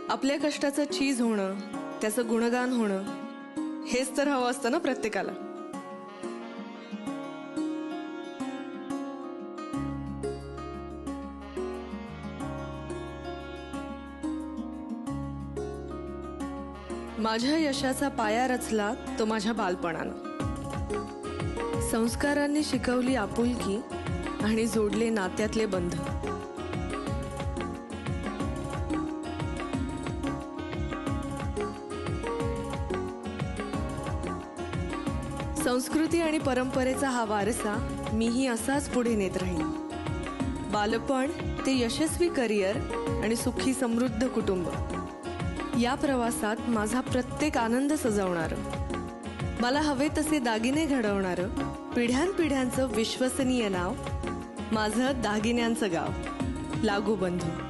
आपल्या कष्टाचं चीज होणं, त्याचं गुणगान होणं, हेच तर हवं असतं ना प्रत्येकाला. माझ्या यशाचा पाया रचला तो माझ्या बालपणानं. संस्कारांनी शिकवली आपुलकी आणि जोडले नात्यातले बंध. संस्कृती आणि परंपरेचा हा वारसा मीही असाच पुढे नेत राहीन. बालपण ते यशस्वी करिअर आणि सुखी समृद्ध कुटुंब, या प्रवासात माझा प्रत्येक आनंद सजवणारं, मला हवे तसे दागिने घडवणारं, पिढ्यानपिढ्यांचं विश्वसनीय नाव, माझं दागिन्यांचं गाव लागू बंधू.